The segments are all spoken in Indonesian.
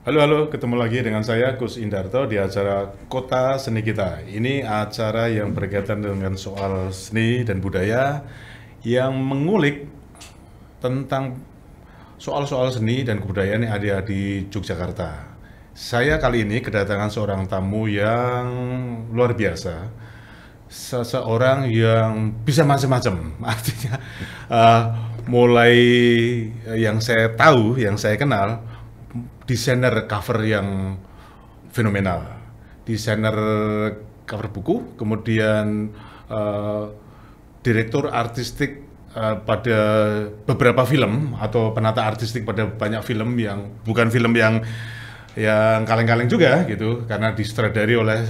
Halo, ketemu lagi dengan saya Kus Indarto di acara Kota Seni Kita. Ini acara yang berkaitan dengan soal seni dan budaya yang mengulik tentang soal-soal seni dan kebudayaan yang ada di Yogyakarta. Saya kali ini kedatangan seorang tamu yang luar biasa, seseorang yang bisa macam-macam. Artinya eh, mulai yang saya tahu, yang saya kenal, desainer cover yang fenomenal, desainer cover buku, kemudian eh, direktur artistik pada beberapa film atau penata artistik pada banyak film yang bukan film yang kaleng-kaleng juga gitu, karena disutradari oleh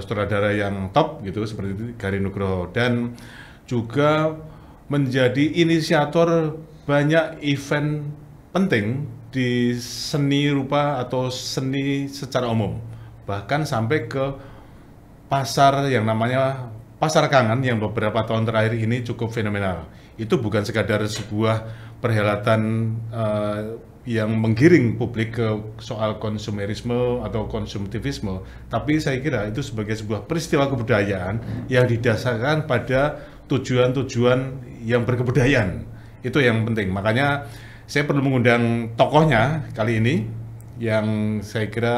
sutradara yang top gitu seperti itu, Garin Nugroho, dan juga menjadi inisiator banyak event penting di seni rupa atau seni secara umum, bahkan sampai ke pasar yang namanya pasar Kangen yang beberapa tahun terakhir ini cukup fenomenal. Itu bukan sekadar sebuah perhelatan yang menggiring publik ke soal konsumerisme atau konsumtivisme, tapi saya kira itu sebagai sebuah peristiwa kebudayaan yang didasarkan pada tujuan-tujuan yang berkebudayaan. Itu yang penting. Makanya saya perlu mengundang tokohnya kali ini yang saya kira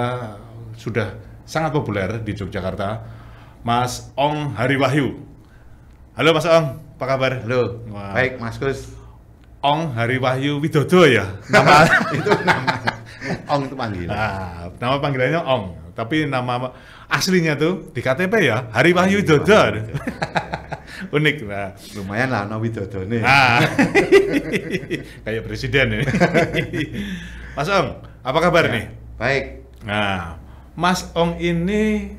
sudah sangat populer di Yogyakarta, Mas Ong Hariwahyu. Halo Mas Ong, apa kabar? Halo, Wah, baik Mas Gus. Ong Hariwahyu Widodo ya? Nama Itu nama Ong itu panggilan. nama panggilannya Ong, tapi nama aslinya tuh di KTP ya Hariwahyu Widodo. Unik. Nah, Lumayan lah, no Widodone. kayak presiden ini. Mas Ong, apa kabar Ya, nih? baik. Nah, Mas Ong ini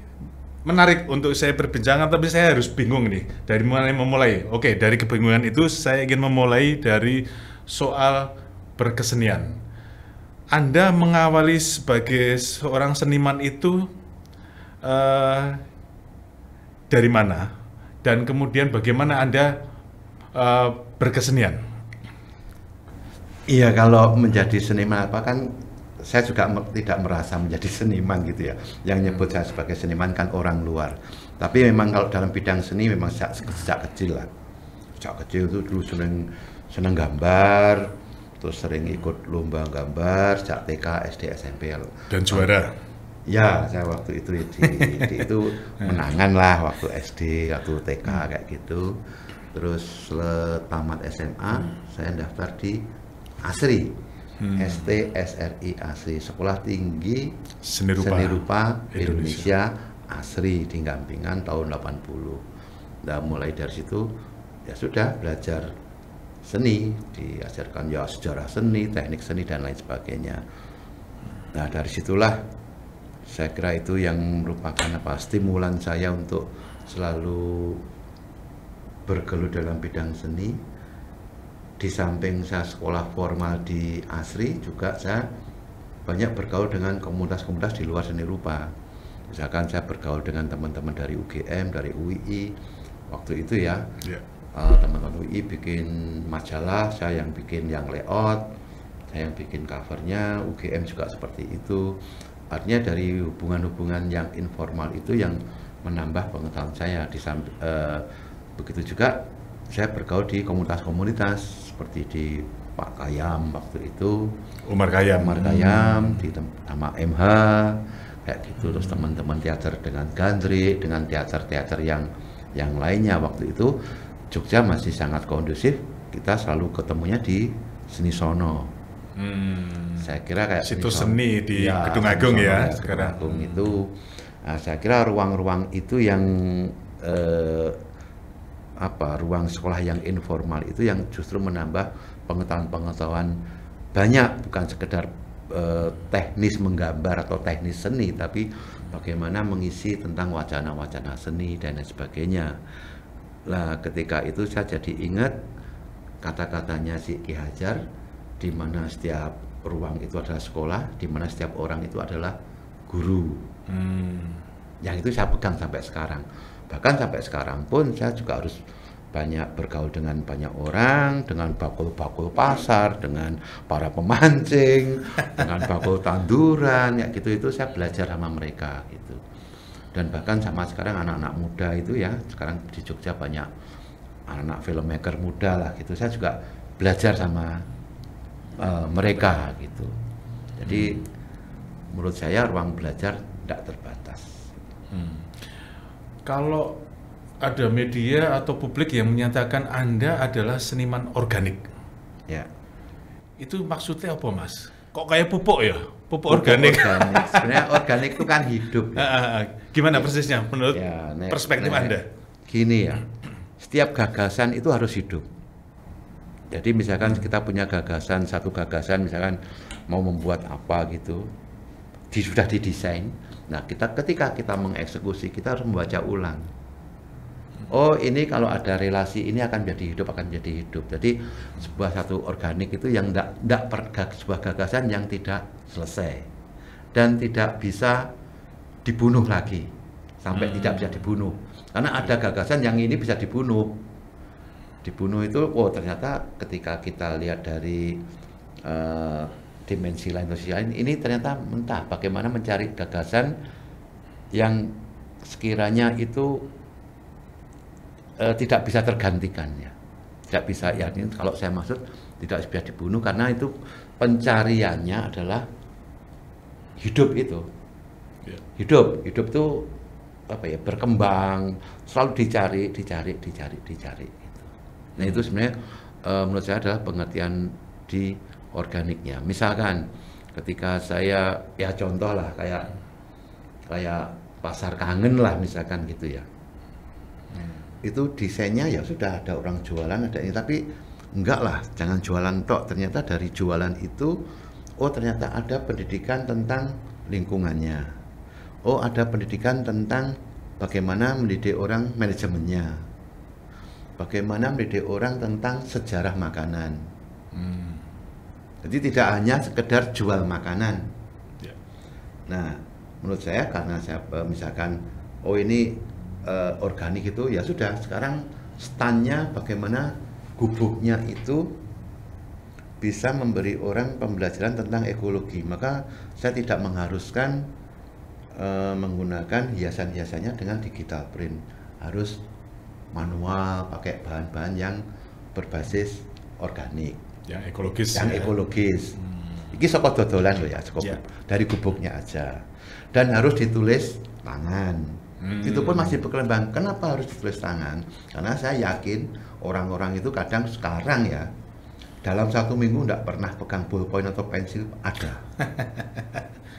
menarik untuk saya perbincangan, tapi saya harus bingung nih dari mana memulai. Oke, dari kebingungan itu saya ingin memulai dari soal berkesenian. Anda mengawali sebagai seorang seniman itu eh, dari mana? Dan kemudian bagaimana Anda berkesenian? Iya, kalau menjadi seniman apa kan saya juga tidak merasa menjadi seniman gitu ya. Yang nyebut saya sebagai seniman kan orang luar. Tapi memang kalau dalam bidang seni memang sejak kecil lah. Sejak kecil itu dulu seneng gambar, terus sering ikut lomba gambar sejak TK, SD, SMP. Dan juara. Ya, saya waktu itu itu menangan lah waktu SD, waktu TK kayak gitu. Terus tamat SMA, saya daftar di ASRI, STSRI ASRI, Sekolah Tinggi Seni Rupa, Seni Rupa Indonesia. Indonesia ASRI di Gampingan tahun 80. Nah, mulai dari situ ya sudah belajar seni, diajarkan ya sejarah seni, teknik seni dan lain sebagainya. Nah, dari situlah saya kira itu yang merupakan stimulan saya untuk selalu bergelut dalam bidang seni. Di samping saya sekolah formal di ASRI, juga saya banyak bergaul dengan komunitas-komunitas di luar seni rupa. Misalkan saya bergaul dengan teman-teman dari UGM, dari UII waktu itu ya. Ya. Teman-teman UI bikin majalah, saya yang bikin yang layout, saya yang bikin covernya. UGM juga seperti itu. Artinya dari hubungan-hubungan yang informal itu yang menambah pengetahuan saya. Begitu juga saya bergaul di komunitas-komunitas seperti di Pak Kayam waktu itu, Umar Khayyam. di sama MH kayak gitu. Terus teman-teman teater dengan Gandrik, dengan teater-teater yang lainnya. Waktu itu Jogja masih sangat kondusif, kita selalu ketemunya di Seni Sono. Saya kira kayak Situs seni di ya, Gedung Seni Agung Sono ya Gedung sekarang. Agung itu. Nah, saya kira ruang-ruang itu yang ruang sekolah yang informal itu yang justru menambah pengetahuan-pengetahuan banyak, bukan sekedar teknis menggambar atau teknis seni, tapi bagaimana mengisi tentang wacana-wacana seni dan lain sebagainya. Lah, ketika itu saya jadi ingat kata-katanya si Ki Hajar, di mana setiap ruang itu adalah sekolah, di mana setiap orang itu adalah guru. Yang itu saya pegang sampai sekarang. Bahkan sampai sekarang pun saya juga harus banyak bergaul dengan banyak orang, dengan bakul-bakul pasar, dengan para pemancing, dengan bakul tanduran, ya gitu. Itu saya belajar sama mereka gitu. Dan bahkan sama sekarang anak-anak muda itu ya, sekarang di Jogja banyak anak filmmaker muda lah gitu. Saya juga belajar sama mereka gitu. Jadi menurut saya ruang belajar tidak terbatas. Kalau ada media atau publik yang menyatakan Anda adalah seniman organik, Ya. itu maksudnya apa, Mas? Kok kayak pupuk ya? Pupuk organik. Sebenarnya organik itu kan hidup. Ya. Gimana persisnya menurut Ya, perspektif Anda? Gini ya, setiap gagasan itu harus hidup. Jadi misalkan kita punya gagasan, satu gagasan misalkan mau membuat apa gitu, sudah didesain. Nah, ketika kita mengeksekusi, kita harus membaca ulang. Oh, ini kalau ada relasi ini akan jadi hidup, akan jadi hidup. Jadi satu organik itu yang sebuah gagasan yang tidak selesai dan tidak bisa dibunuh lagi sampai tidak bisa dibunuh. Karena ada gagasan yang ini bisa dibunuh. Dibunuh itu, oh ternyata ketika kita lihat dari dimensi lain, ini ternyata mentah. Bagaimana mencari gagasan yang sekiranya itu tidak bisa tergantikan ya, tidak bisa ya. Ini kalau saya maksud tidak bisa dibunuh karena itu pencariannya adalah hidup itu. Hidup itu apa ya, berkembang, selalu dicari. Gitu. Nah itu sebenarnya menurut saya adalah pengertian di organiknya. Misalkan ketika saya ya contoh lah kayak pasar kangen lah misalkan gitu ya. Itu desainnya ya sudah ada orang jualan ada ini, tapi enggak lah, jangan jualan tok. Ternyata dari jualan itu, oh ternyata ada pendidikan tentang lingkungannya. Oh ada pendidikan tentang bagaimana mendidik orang manajemennya. Bagaimana mendidik orang tentang sejarah makanan. Jadi tidak hanya sekedar jual makanan. Nah, menurut saya karena saya misalkan, oh ini organik itu ya sudah, sekarang standnya bagaimana gubuknya itu bisa memberi orang pembelajaran tentang ekologi, maka saya tidak mengharuskan menggunakan hiasan-hiasannya dengan digital print, harus manual pakai bahan-bahan yang berbasis organik, yang ekologis. Ini saka dodolan loh ya, dari gubuknya aja, dan harus ditulis tangan. Itu pun masih berkembang. Kenapa harus ditulis tangan? Karena saya yakin orang-orang itu kadang sekarang ya dalam 1 minggu tidak pernah pegang ballpoint atau pensil, ada.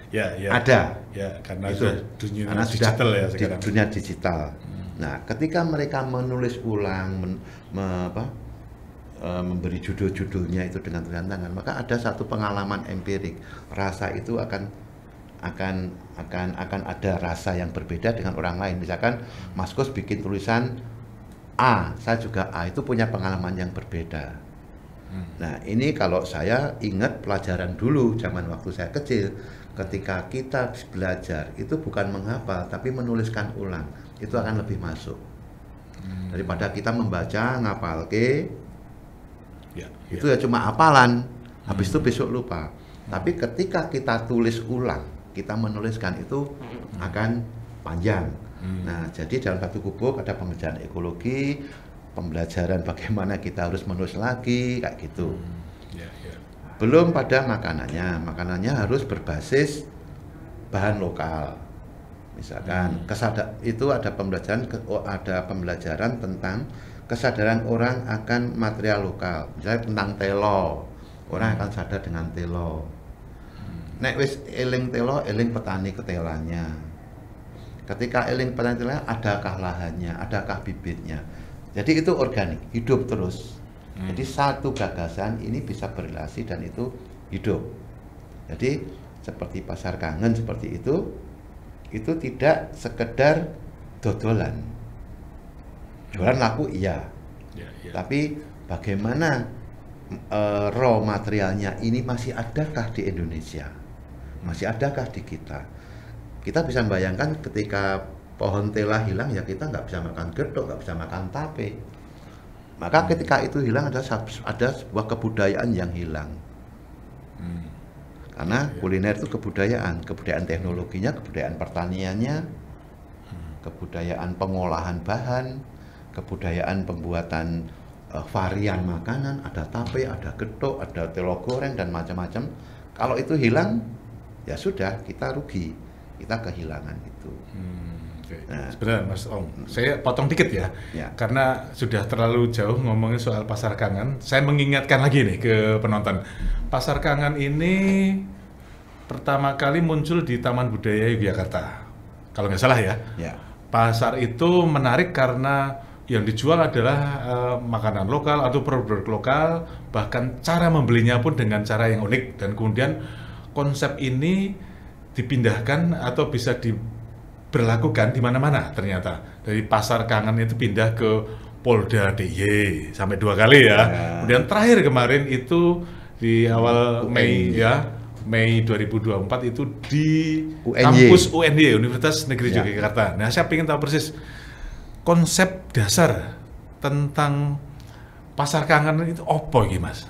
Ya. Ada. Ya, karena itu dunia digital ya sekarang. Dunia digital. Nah, ketika mereka menulis ulang, memberi judul-judulnya itu dengan tulisan tangan, maka ada satu pengalaman empirik. Rasa itu akan ada rasa yang berbeda dengan orang lain. Misalkan Mas Kus bikin tulisan A, saya juga A, itu punya pengalaman yang berbeda. Nah ini kalau saya ingat pelajaran dulu zaman waktu saya kecil, ketika kita belajar itu bukan menghafal tapi menuliskan ulang, itu akan lebih masuk daripada kita membaca ngapal itu ya cuma hafalan, habis itu besok lupa. Tapi ketika kita tulis ulang, kita menuliskan, itu akan panjang. Nah, jadi dalam satu gubuk ada pembelajaran ekologi, pembelajaran bagaimana kita harus menulis lagi, kayak gitu. Belum pada makanannya harus berbasis bahan lokal. Misalkan itu ada pembelajaran tentang kesadaran orang akan material lokal. Misalnya tentang telo, orang akan sadar dengan telo. Nek wis eling telo, eling petani ketelanya. Ketika eling petani ketelanya, adakah lahannya, adakah bibitnya. Jadi itu organik, hidup terus. Jadi satu gagasan ini bisa berrelasi dan itu hidup. Jadi seperti pasar kangen seperti itu tidak sekedar dodolan. Jualan laku iya. Tapi bagaimana raw materialnya ini masih adakah di Indonesia? Masih adakah di kita? Kita bisa membayangkan ketika pohon tela hilang ya kita nggak bisa makan gerdok, nggak bisa makan tape. Maka ketika itu hilang ada sebuah kebudayaan yang hilang. Karena kuliner itu kebudayaan teknologinya, kebudayaan pertaniannya, kebudayaan pengolahan bahan, kebudayaan pembuatan varian makanan, ada tape, ada getuk, ada telo goreng dan macam-macam. Kalau itu hilang, ya sudah, kita rugi, kita kehilangan itu. Nah, sebenarnya Mas Om, saya potong dikit ya, karena sudah terlalu jauh ngomongin soal Pasar Kangen. Saya mengingatkan lagi nih ke penonton, Pasar Kangen ini pertama kali muncul di Taman Budaya Yogyakarta, kalau nggak salah ya. Pasar itu menarik karena yang dijual adalah makanan lokal atau produk lokal, bahkan cara membelinya pun dengan cara yang unik, dan kemudian konsep ini dipindahkan atau bisa diberlakukan di mana-mana ternyata. Dari Pasar Kangen itu pindah ke Polda DIY sampai 2 kali ya. Kemudian terakhir kemarin itu di awal Mei ya, Mei 2024 itu di kampus UNY, Universitas Negeri Yogyakarta. Nah, saya ingin tahu persis konsep dasar tentang Pasar Kangen itu apa gitu, Mas?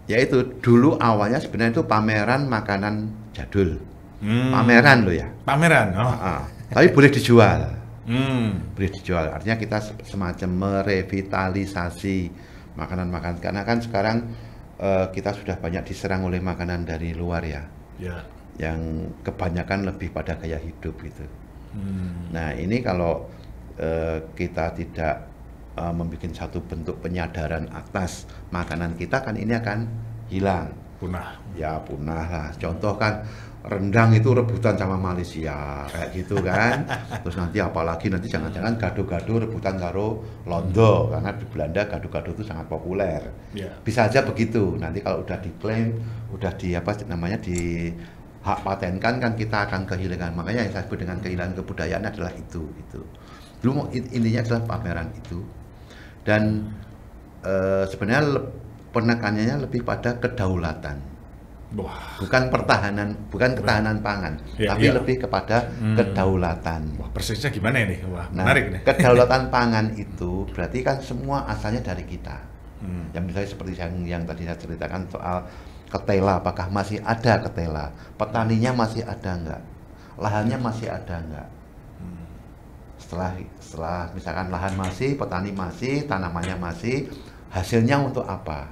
Yaitu dulu awalnya sebenarnya itu pameran makanan jadul. Pameran loh ya. Pameran. Tapi boleh dijual. Boleh dijual. Artinya kita semacam merevitalisasi makanan-makanan. Karena kan sekarang kita sudah banyak diserang oleh makanan dari luar ya. Yang kebanyakan lebih pada gaya hidup gitu. Nah, ini kalau kita tidak membuat satu bentuk penyadaran atas makanan kita, kan ini akan hilang, punah. Ya punah lah. Contoh kan rendang itu rebutan sama Malaysia kayak gitu kan. Terus nanti apalagi nanti jangan-jangan gado-gado rebutan karo Londo, karena di Belanda gado-gado itu sangat populer. Bisa aja begitu. Nanti kalau udah diklaim, udah di di hak patenkan, kan kita akan kehilangan. Makanya yang saya sebut dengan kehilangan kebudayaan adalah itu. Dulu intinya adalah pameran itu, dan sebenarnya penekanannya lebih pada kedaulatan, bukan pertahanan, bukan ketahanan pangan, tapi lebih kepada kedaulatan. Persisnya gimana ini? Menarik nih. Kedaulatan pangan itu berarti kan semua asalnya dari kita. Yang misalnya seperti yang tadi saya ceritakan soal ketela, apakah masih ada ketela, petaninya masih ada enggak, lahannya masih ada enggak. Setelah misalkan lahan masih, petani masih, tanamannya masih, hasilnya untuk apa?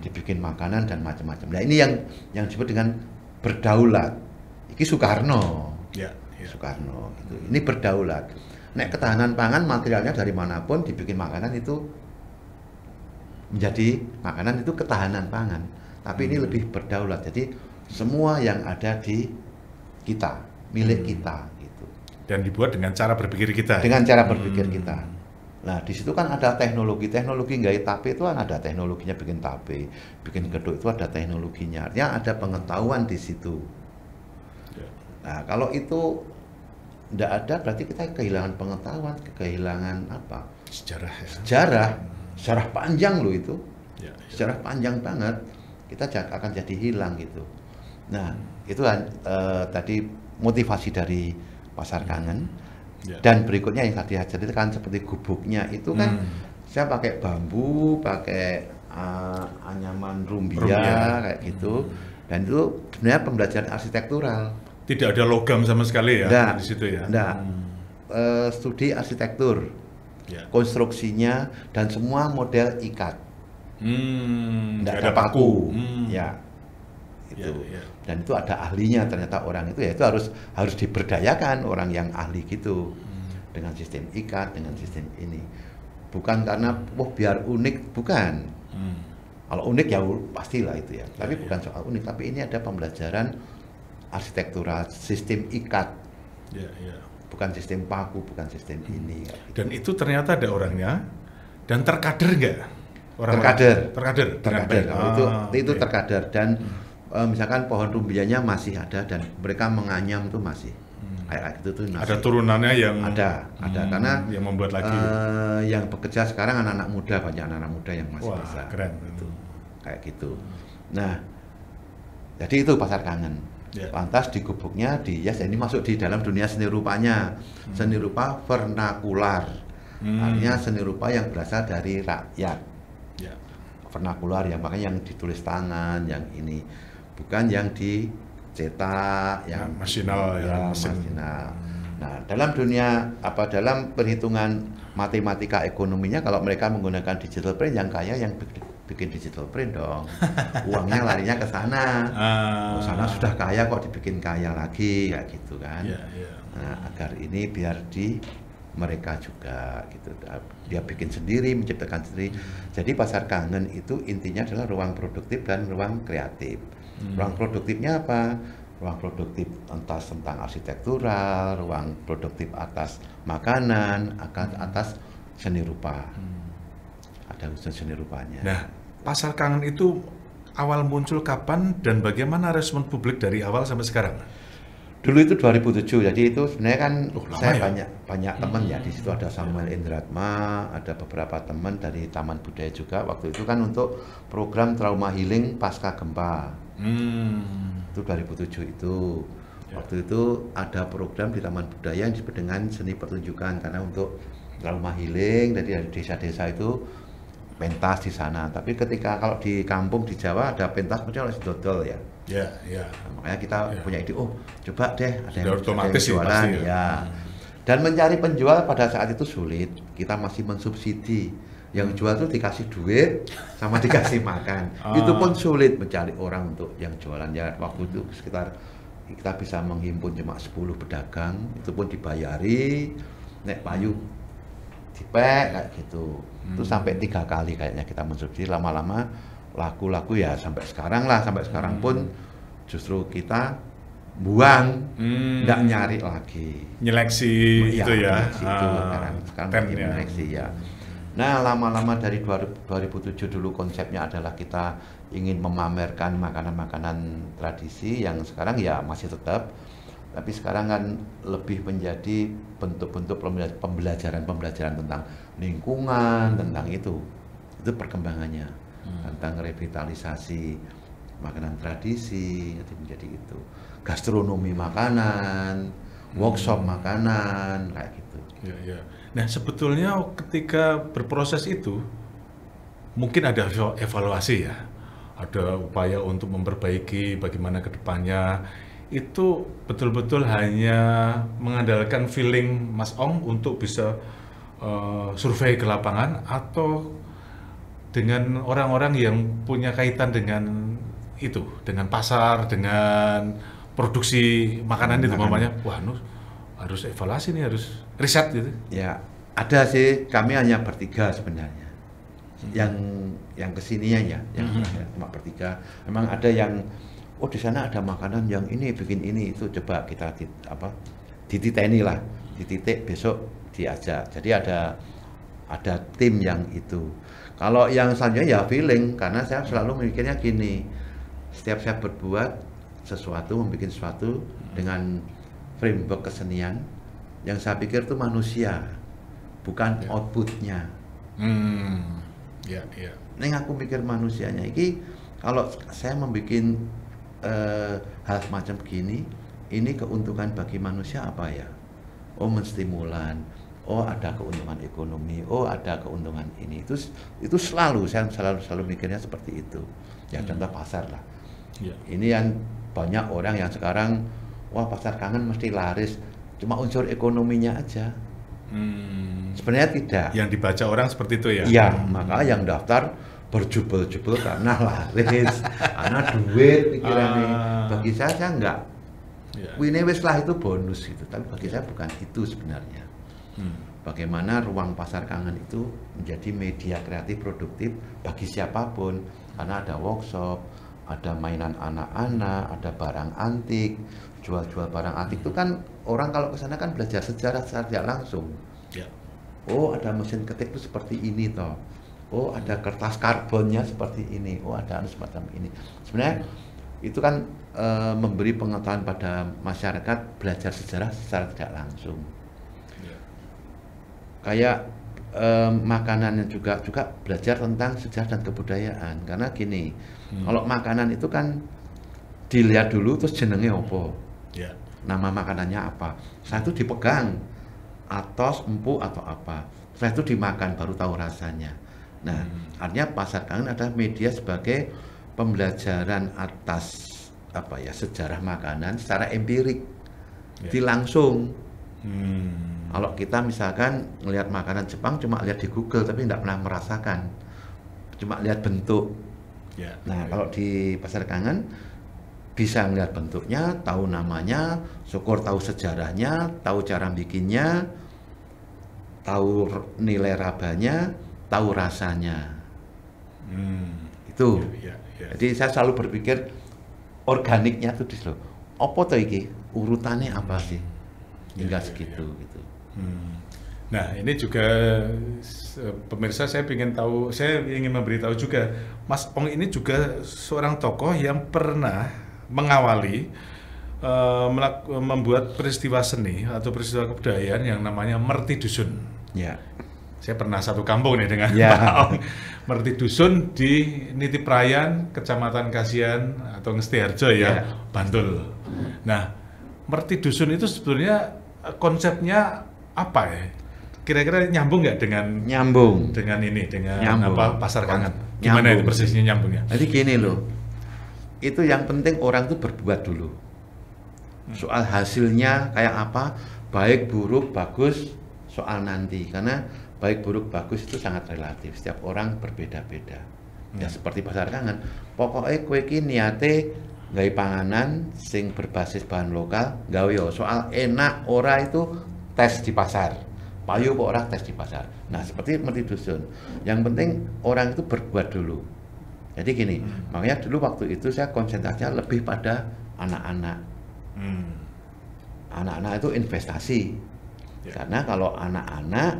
Dibikin makanan dan macam-macam. Nah, ini yang disebut dengan berdaulat. Ini Soekarno. Soekarno itu. Ini berdaulat. Nek ketahanan pangan, materialnya dari manapun dibikin makanan itu menjadi makanan, itu ketahanan pangan. Tapi ini lebih berdaulat. Jadi semua yang ada di kita, milik kita. Dan dibuat dengan cara berpikir kita. Dengan cara berpikir kita. Nah, di situ kan ada teknologi nggak tape itu kan ada teknologinya, bikin tape, bikin geduk itu ada teknologinya. Artinya ada pengetahuan di situ. Nah, kalau itu nggak ada, berarti kita kehilangan pengetahuan, kehilangan apa? Sejarah. Sejarah panjang loh itu. Sejarah panjang banget. Kita akan jadi hilang gitu. Nah, itu tadi motivasi dari Pasar Kangen. Dan berikutnya yang tadi saya ceritakan seperti gubuknya itu kan saya pakai bambu, pakai anyaman rumbia kayak gitu. Dan itu sebenarnya pembelajaran arsitektural. Tidak ada logam sama sekali ya di situ ya. Studi arsitektur, konstruksinya dan semua model ikat. Tidak ada paku. Itu. Dan itu ada ahlinya, ternyata orang itu ya itu harus diberdayakan, orang yang ahli gitu, dengan sistem ikat, dengan sistem ini, bukan karena biar unik, bukan. Kalau unik ya pastilah itu ya, tapi bukan soal unik, tapi ini ada pembelajaran arsitektural, sistem ikat, bukan sistem paku, bukan sistem ini. Dan itu ternyata ada orangnya, dan terkader nggak? Terkader. Itu terkader. Dan misalkan pohon rumbianya masih ada dan mereka menganyam itu masih kayak gitu tuh masih. Ada turunannya yang ada karena yang membuat lagi yang bekerja sekarang anak-anak muda, banyak anak-anak muda yang masih bisa. Keren itu kayak gitu. Nah, jadi itu Pasar Kangen. Lantas di gubuknya ini masuk di dalam dunia seni rupanya, seni rupa vernakular. Artinya seni rupa yang berasal dari rakyat, Ya. vernakular, yang makanya yang ditulis tangan, yang ini bukan yang dicetak, yang masinal, ya, mesin. masinal. Nah, dalam dunia dalam perhitungan matematika ekonominya, kalau mereka menggunakan digital print, yang kaya yang bikin digital print dong. Uangnya larinya ke sana. Oh, sana sudah kaya kok dibikin kaya lagi, kayak gitu kan. Ya, ya. Nah, agar ini biar di mereka juga gitu. Dia bikin sendiri, menciptakan sendiri. Jadi pasar kangen itu intinya adalah ruang produktif dan ruang kreatif. Ruang produktifnya apa? Ruang produktif tentang arsitektural, ruang produktif atas makanan, atas seni rupa. Ada unsur seni rupanya. Nah, pasar kangen itu awal muncul kapan dan bagaimana respon publik dari awal sampai sekarang? Dulu itu 2007, jadi itu sebenarnya kan saya ya? banyak teman ya, di situ ada Samuel Indratma, ada beberapa teman dari Taman Budaya juga. Waktu itu kan untuk program trauma healing pasca gempa. Itu 2007 itu. Waktu itu ada program di Taman Budaya yang disebut dengan seni pertunjukan, karena untuk trauma healing dari desa-desa itu pentas di sana. Tapi ketika kalau di kampung di Jawa ada pentas mesti harus dodol ya. Ya, ya. Nah, makanya kita punya ide, oh coba deh ada yang otomatis jualan pasti, ya. Dan mencari penjual pada saat itu sulit. Kita masih mensubsidi. Yang jual tuh dikasih duit sama dikasih makan. Itu pun sulit mencari orang untuk yang jualan ya. Waktu itu sekitar kita bisa menghimpun cuma 10 pedagang, itu pun dibayari, nek payu dipek kayak gitu. Itu sampai 3 kali kayaknya kita mensubsidi, lama-lama laku-laku ya sampai sekarang lah. Sampai sekarang pun justru kita buang, nggak nyari lagi. Nyeleksi itu ya. Itu sekarang lagi menyeleksi ya. Nah, lama-lama dari 2007 dulu konsepnya adalah kita ingin memamerkan makanan-makanan tradisi yang sekarang ya masih tetap, tapi sekarang kan lebih menjadi bentuk-bentuk pembelajaran tentang lingkungan, tentang itu perkembangannya, tentang revitalisasi makanan tradisi, jadi menjadi itu gastronomi makanan, workshop makanan kayak gitu. Ya, ya. Nah, sebetulnya ketika berproses itu mungkin ada evaluasi ya, ada upaya untuk memperbaiki bagaimana ke depannya. Itu betul-betul hanya mengandalkan feeling Mas Ong untuk bisa survei ke lapangan, atau dengan orang-orang yang punya kaitan dengan itu, dengan pasar, dengan produksi makanan itu, mamanya, wah harus evaluasi nih, harus riset gitu. Ya, ada sih, kami hanya bertiga sebenarnya. Yang kesininya ya, yang cuma bertiga. Memang ada yang, oh di sana ada makanan yang ini bikin ini, itu coba kita dititeni lah, dititik besok diajak. Jadi ada tim yang itu. Kalau yang selanjutnya ya feeling, karena saya selalu memikirnya gini, setiap saya berbuat sesuatu, membuat sesuatu dengan framework kesenian, yang saya pikir itu manusia, bukan outputnya. Ya, ya. Neng aku mikir manusianya. Iki kalau saya membuat hal semacam begini, ini keuntungan bagi manusia apa ya? Oh, menstimulan. Oh, ada keuntungan ekonomi. Oh, ada keuntungan ini. Itu saya selalu mikirnya seperti itu. Ya contoh pasar lah. Ya. Ini yang banyak orang yang sekarang, wah pasar kangen mesti laris, cuma unsur ekonominya aja. Sebenarnya tidak. Yang dibaca orang seperti itu ya? Iya, maka yang daftar berjubel-jubel karena laris, karena duit pikirannya. Bagi saya enggak. Wine wis lah itu bonus gitu, tapi bagi saya bukan itu sebenarnya. Bagaimana ruang pasar kangen itu menjadi media kreatif produktif bagi siapapun, karena ada workshop, ada mainan anak-anak, ada barang antik, jual-jual barang antik itu kan orang kalau ke sana kan belajar sejarah secara tidak langsung. Ya. Oh, ada mesin ketik itu seperti ini toh. Oh, ada kertas karbonnya seperti ini. Oh, ada semacam ini. Sebenarnya itu kan memberi pengetahuan pada masyarakat belajar sejarah secara tidak langsung. Ya. Kayak makanannya juga belajar tentang sejarah dan kebudayaan. Karena gini, kalau makanan itu kan dilihat dulu terus jenenge apa, nama makanannya apa, satu dipegang, atos, empuk atau apa, setelah itu dimakan baru tahu rasanya. Nah, artinya Pasar Kangen adalah media sebagai pembelajaran atas apa ya, sejarah makanan secara empirik, jadi langsung. Kalau kita misalkan melihat makanan Jepang cuma lihat di Google tapi tidak pernah merasakan, cuma lihat bentuk. Nah, kalau di Pasar Kangen bisa melihat bentuknya, tahu namanya, syukur tahu sejarahnya, tahu cara bikinnya, tahu nilai rabanya, tahu rasanya. Itu. Jadi saya selalu berpikir organiknya tuh di situ. Apa tuh iki? Urutannya apa sih? Hingga segitu gitu. Nah, ini juga pemirsa, saya ingin memberitahu juga, Mas Ong ini juga seorang tokoh yang pernah mengawali membuat peristiwa seni atau peristiwa kebudayaan yang namanya Merti Dusun. Ya. Saya pernah satu kampung nih dengan Pak Ong. Merti Dusun di Nitiprayan, Kecamatan Kasihan atau Ngesti ya, Bantul. Nah, Merti Dusun itu sebetulnya konsepnya apa ya? Kira-kira nyambung nggak dengan Pasar Kangen? Gimana itu persisnya nyambungnya? Jadi gini loh, itu yang penting orang itu berbuat dulu. Soal hasilnya kayak apa, baik, buruk, bagus, soal nanti. Karena baik, buruk, bagus itu sangat relatif. Setiap orang berbeda-beda. Ya seperti Pasar Kangen. Pokoknya kowe iki niate gawe panganan sing berbasis bahan lokal, gawe yo. Soal enak ora itu tes di pasar. Payu kok ora tes di pasar. Nah, seperti Merti Dusun. Yang penting orang itu berbuat dulu. Jadi gini, makanya dulu waktu itu saya konsentrasinya lebih pada anak-anak. Anak-anak itu investasi. Karena kalau anak-anak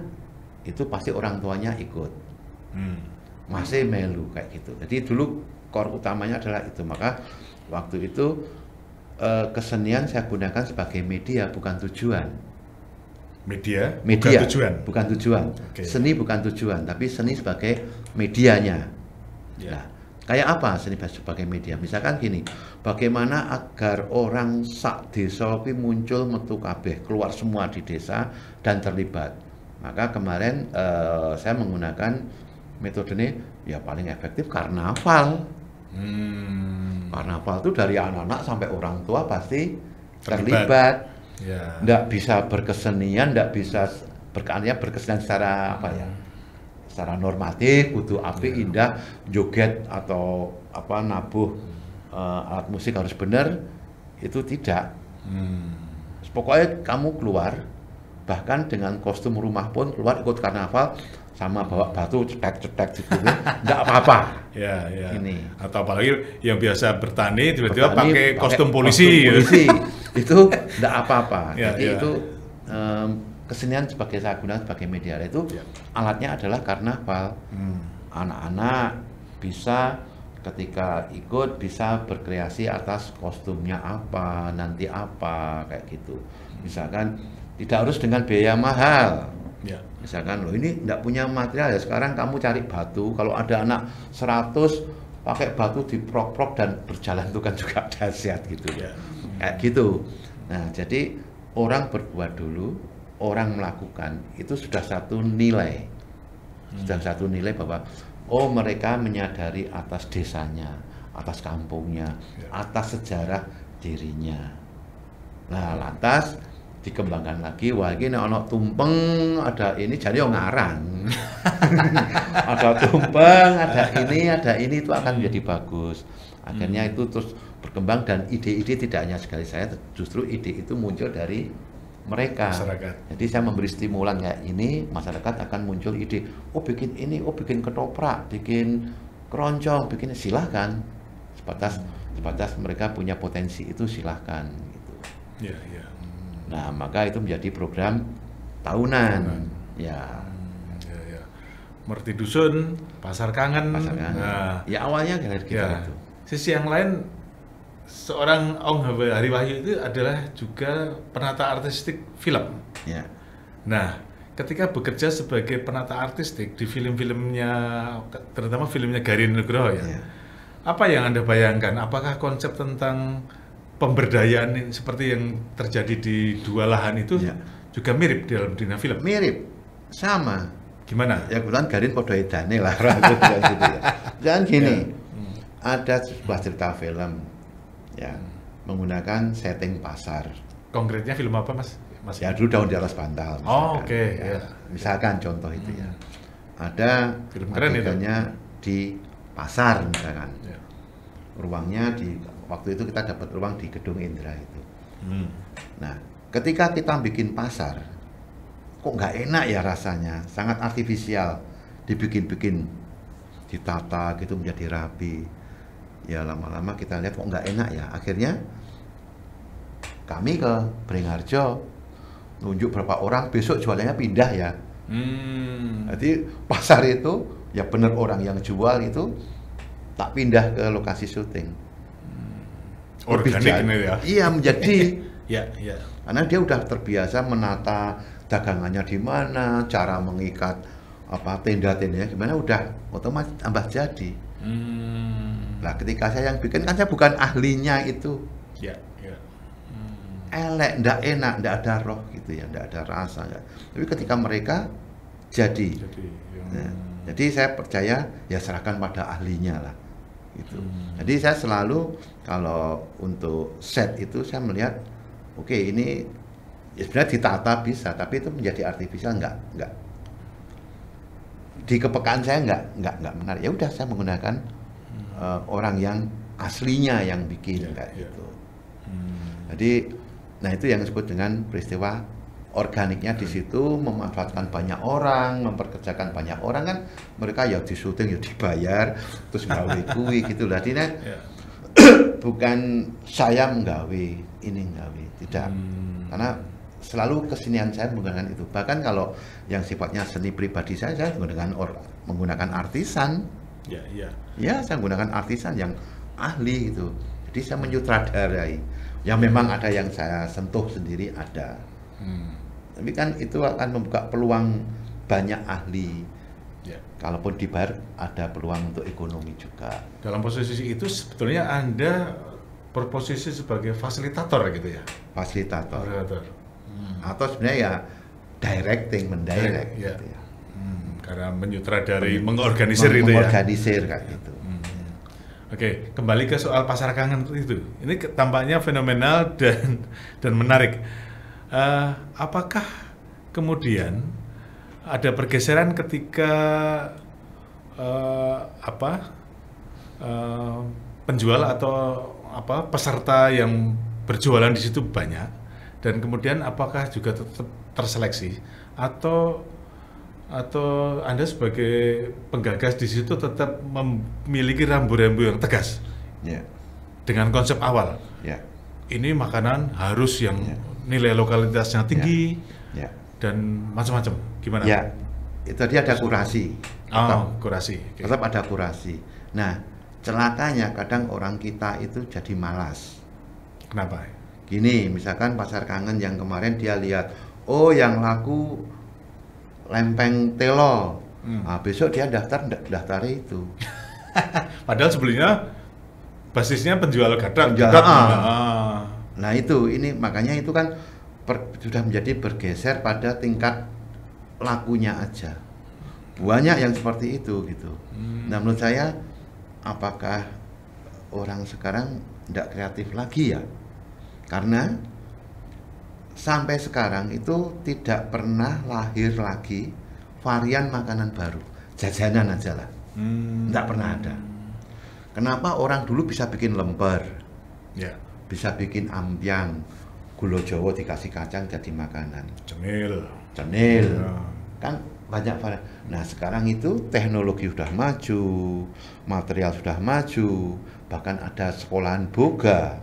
itu pasti orang tuanya ikut. Masih melu kayak gitu. Jadi dulu core utamanya adalah itu. Maka waktu itu kesenian saya gunakan sebagai media, bukan tujuan. Media bukan tujuan. Bukan tujuan. Seni bukan tujuan, tapi seni sebagai medianya. Nah, kayak apa seni sebagai media? Misalkan gini, bagaimana agar orang sak desa ini muncul metu kabeh, keluar semua di desa dan terlibat. Maka kemarin saya menggunakan metode ini, ya paling efektif karnaval. Karnaval itu dari anak-anak sampai orang tua pasti terlibat. Nggak bisa berkesenian, nggak bisa berkesenian secara apa ya? Secara normatif, kudu apik, indah, joget atau apa nabuh alat musik harus benar, itu tidak. Pokoknya kamu keluar, bahkan dengan kostum rumah pun keluar ikut karnaval sama bawa batu cetek-cetek gitu, nggak apa-apa. Ini. Atau apalagi yang biasa bertani tiba-tiba pakai kostum polisi. Itu nggak apa-apa. Jadi itu kesenian sebagai saya gunakan sebagai media itu alatnya adalah karnaval. Anak-anak bisa ketika ikut bisa berkreasi atas kostumnya apa, nanti apa kayak gitu. Misalkan tidak harus dengan biaya mahal. Misalkan loh ini tidak punya material ya, sekarang kamu cari batu, kalau ada anak 100 pakai batu diprok-prok dan berjalan itu kan juga dahsyat gitu. Kayak gitu. Nah, jadi orang berbuat dulu, orang melakukan, itu sudah satu nilai. Sudah satu nilai bahwa oh mereka menyadari atas desanya, atas kampungnya, atas sejarah dirinya. Nah, lantas dikembangkan lagi, wah ini ono tumpeng, ada ini, jadi ngarang. Ada tumpeng, ada ini itu akan menjadi bagus. Akhirnya itu terus berkembang dan ide-ide tidak hanya sekali saya, justru ide itu muncul dari mereka. Masyarakat. Jadi saya memberi stimulan kayak ini, masyarakat akan muncul ide, oh bikin ini, oh bikin ketoprak, bikin keroncong, bikin silahkan. Sebatas mereka punya potensi itu silahkan. Gitu. Nah, maka itu menjadi program tahunan. Merti Dusun, Pasar Kangen. Nah, ya awalnya dari kita itu. Sisi yang lain, seorang Ong Hariwahyu itu adalah juga penata artistik film. Nah, ketika bekerja sebagai penata artistik di film-filmnya, terutama filmnya Garin Nugroho apa yang Anda bayangkan? Apakah konsep tentang pemberdayaan seperti yang terjadi di Dua Lahan itu juga mirip di dalam dunia film? Mirip, sama. Gimana? Ya kebetulan Garin podo edane lah gitu ya. Jangan gini, ada sebuah cerita film ya menggunakan setting pasar. Konkretnya film apa Mas? Ya dulu Daun di Atas Bantal. Oh, oke. Ya. Ya. Misalkan contoh itu ya. Ada Film keren itu. adegannya di pasar misalkan. Ya. Ruangnya waktu itu kita dapat ruang di Gedung Indra itu. Hmm. Nah, ketika kita bikin pasar, kok nggak enak ya rasanya, sangat artifisial, dibikin-bikin, ditata gitu menjadi rapi. Ya lama-lama kita lihat kok nggak enak ya, akhirnya kami ke Beringharjo, nunjuk berapa orang, besok jualannya pindah ya. Jadi pasar itu, ya bener orang yang jual itu, tak pindah ke lokasi syuting. Organik ini ya? Iya menjadi. Ya, ya. Karena dia udah terbiasa menata dagangannya di mana, cara mengikat tenda-tendanya gimana, udah otomatis tambah jadi. Nah, ketika saya yang bikin kan saya bukan ahlinya itu. Ya, ya. Elek, ndak enak, ndak ada roh gitu ya, ndak ada rasa. Ndak. Tapi ketika mereka jadi. Nah, jadi saya percaya ya serahkan pada ahlinya lah. Gitu. Jadi saya selalu kalau untuk set itu saya melihat oke, ini ya sebenarnya ditata bisa, tapi itu menjadi artifisial enggak. Di kepekaan saya enggak menarik. Ya udah saya menggunakan orang yang aslinya yang bikin kayak gitu. Jadi nah itu yang disebut dengan peristiwa organiknya di situ, memanfaatkan banyak orang, memperkerjakan banyak orang kan, mereka ya di syuting ya dibayar terus gawe kuwi gitu lah. Jadi bukan saya menggawe, ini nggawe, tidak. Karena selalu kesenian saya menggunakan itu. Bahkan kalau yang sifatnya seni pribadi saya menggunakan artisan. Ya, ya. Ya, saya menggunakan artisan yang ahli itu. Jadi saya menyutradarai. Ya memang ada yang saya sentuh sendiri ada. Tapi kan itu akan membuka peluang banyak ahli. Ya. Kalaupun dibayar ada peluang untuk ekonomi juga. Dalam posisi itu sebetulnya Anda berposisi sebagai fasilitator gitu ya? Fasilitator. Atau sebenarnya ya mendirect ya. Gitu ya. Karena menyutradari, mengorganisir itu ya? Mengorganisir kayak gitu. Oke, kembali ke soal pasar kangen itu. Ini tampaknya fenomenal dan menarik. Apakah kemudian ada pergeseran ketika penjual atau peserta yang berjualan di situ banyak, dan kemudian apakah juga tetap terseleksi atau Anda sebagai penggagas di situ tetap memiliki rambu-rambu yang tegas dengan konsep awal? Ini makanan harus yang nilai lokalitasnya tinggi dan macam-macam. Gimana? Ya, itu tadi ada kurasi. Kurasi. Okay. Tetap ada kurasi. Nah, celakanya kadang orang kita itu jadi malas. Kenapa? Gini, misalkan pasar kangen yang kemarin dia lihat, oh yang laku lempeng telo. Nah, besok dia daftar itu. Padahal sebelumnya basisnya penjual gadang. Nah itu, ini makanya itu kan sudah menjadi bergeser pada tingkat lakunya aja. Banyak yang seperti itu gitu. Nah menurut saya, apakah orang sekarang tidak kreatif lagi ya? Karena sampai sekarang itu tidak pernah lahir lagi varian makanan baru, jajanan aja lah, tidak pernah ada. Kenapa orang dulu bisa bikin lemper, bisa bikin ampiang, gula Jawa dikasih kacang jadi makanan, cenil, kan banyak varian. Nah sekarang itu teknologi sudah maju, material sudah maju, bahkan ada sekolahan boga.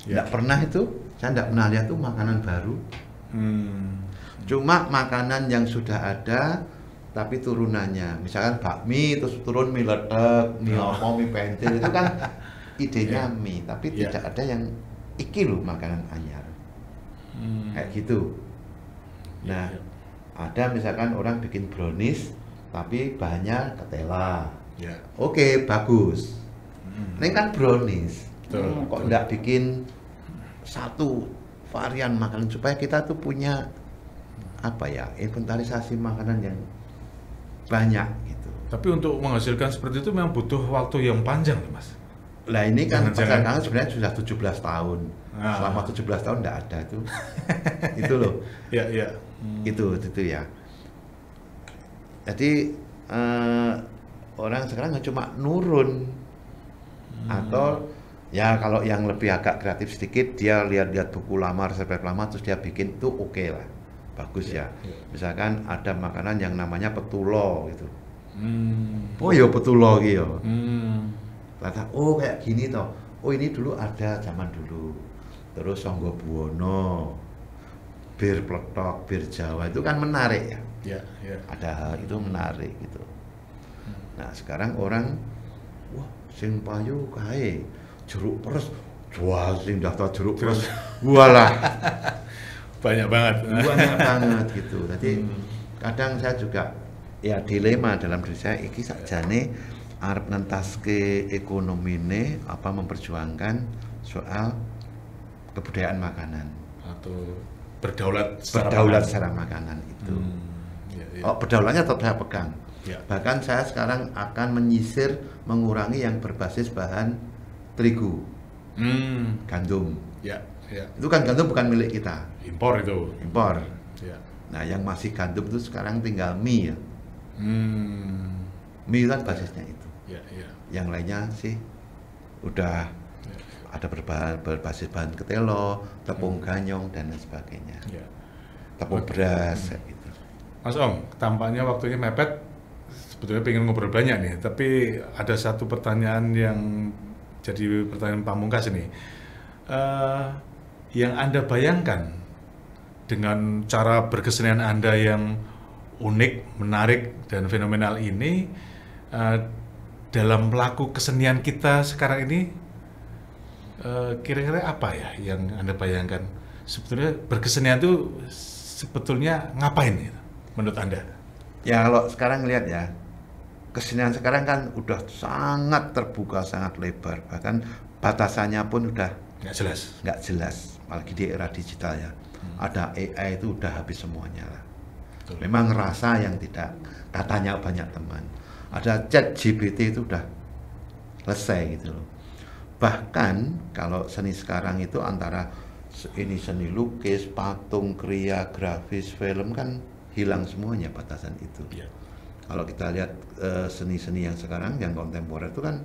Tidak pernah itu, saya tidak pernah lihat tuh makanan baru. Cuma makanan yang sudah ada tapi turunannya, misalkan bakmi terus turun mie ledek, mie apa, mie pentil, itu kan idenya mie, tapi tidak ada yang iki loh makanan anyar kayak gitu. Nah ada misalkan orang bikin brownies tapi bahannya ketela, oke, bagus. Ini kan brownies, kok enggak bikin satu varian makanan supaya kita tuh punya apa ya, inventarisasi makanan yang banyak gitu. Tapi untuk menghasilkan seperti itu memang butuh waktu yang panjang, Mas. Lah ini kan Jangan-jangan. pasar kangen sebenarnya sudah 17 tahun. Ah. Selama 17 tahun enggak ada itu. Itu loh. Ya, ya. Itu ya. Jadi orang sekarang cuma nurun atau ya kalau yang lebih agak kreatif sedikit dia lihat-lihat buku lama, resep lama terus dia bikin tuh oke lah, bagus ya. Misalkan ada makanan yang namanya petulo gitu. Oh ya petulo gitu. Kata oh kayak gini toh. Oh ini dulu ada zaman dulu. Terus Sangga Buwono, bir pletok, bir Jawa itu kan menarik ya. Ya, ya. Ada hal itu menarik gitu. Nah sekarang orang wah sing payu kae jeruk peres, wah sing daftar jeruk peres, walah Banyak banget. banyak banget gitu. Jadi kadang saya juga ya dilema dalam diri saya iki sakjane arep nentaske ekonomine apa memperjuangkan soal kebudayaan makanan Atau berdaulat secara makanan itu. Ya, ya. Oh, berdaulatnya tetap saya pegang. Ya. Bahkan saya sekarang akan menyisir, mengurangi yang berbasis bahan terigu, gandum. Ya, ya. Itu kan gandum bukan milik kita, Impor itu. impor. Ya. Nah, yang masih gandum itu sekarang tinggal mie ya. Mie kan basisnya itu. Ya, ya. Yang lainnya sih udah ada berbasis bahan ketelo, tepung ganyong dan lain sebagainya. Ya. Tepung beras gitu. Mas Ong, tampaknya waktunya mepet. Sebetulnya pengen ngobrol banyak nih, tapi ada satu pertanyaan yang jadi pertanyaan pamungkas ini. Yang Anda bayangkan dengan cara berkesenian Anda yang unik, menarik, dan fenomenal ini dalam pelaku kesenian kita sekarang ini, kira-kira apa ya yang Anda bayangkan? Sebetulnya berkesenian itu sebetulnya ngapain gitu, menurut Anda? Ya kalau sekarang lihat ya, kesenian sekarang kan udah sangat terbuka, sangat lebar, bahkan batasannya pun udah nggak jelas, apalagi di era digital ya. Ada AI itu udah habis semuanya lah. Betul. Memang rasa yang tidak, katanya banyak teman. Ada ChatGPT itu udah selesai gitu loh. Bahkan kalau seni sekarang itu antara ini seni lukis, patung, kriya, grafis, film kan hilang semuanya batasan itu. Ya. Kalau kita lihat seni-seni yang sekarang yang kontemporer itu kan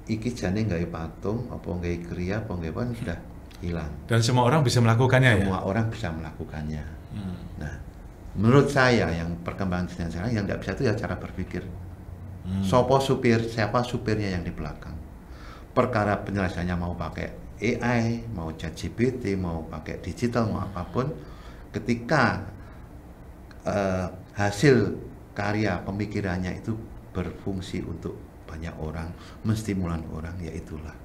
iki jane nggawe patung, apa nggawe kriya, apa nggawe apa sudah hilang. Dan semua orang bisa melakukannya ya? Semua orang bisa melakukannya. Nah, menurut saya yang perkembangan kesenian sekarang yang tidak bisa itu ya cara berpikir. Siapa supirnya yang di belakang. Perkara penyelesaiannya mau pakai AI, mau ChatGPT, mau pakai digital, mau apapun, ketika hasil karya pemikirannya itu berfungsi untuk banyak orang, menstimulan orang, ya itulah.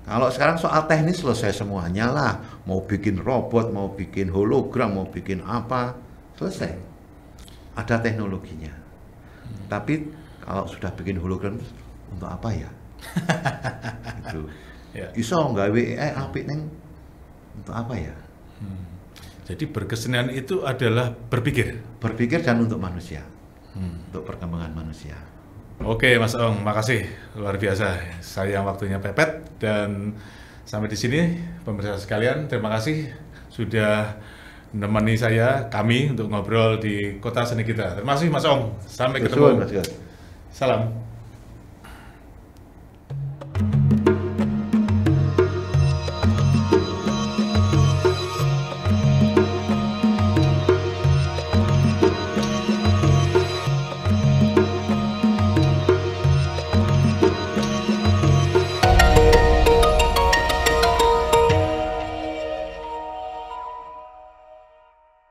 Kalau sekarang soal teknis selesai semuanya lah, mau bikin robot, mau bikin hologram, mau bikin apa, selesai. Ada teknologinya. Tapi kalau sudah bikin hologram untuk apa ya? Gitu. Ya. Iso nggawe AI apik ning untuk apa ya? Jadi berkesenian itu adalah berpikir. Berpikir dan untuk manusia, untuk perkembangan manusia. Oke, Mas Ong, makasih luar biasa. Sayang waktunya pepet dan sampai di sini pemirsa sekalian, terima kasih sudah menemani kami untuk ngobrol di Kota Seni Kita. Terima kasih Mas Ong. Sampai ketemu. Mas Gus. Salam.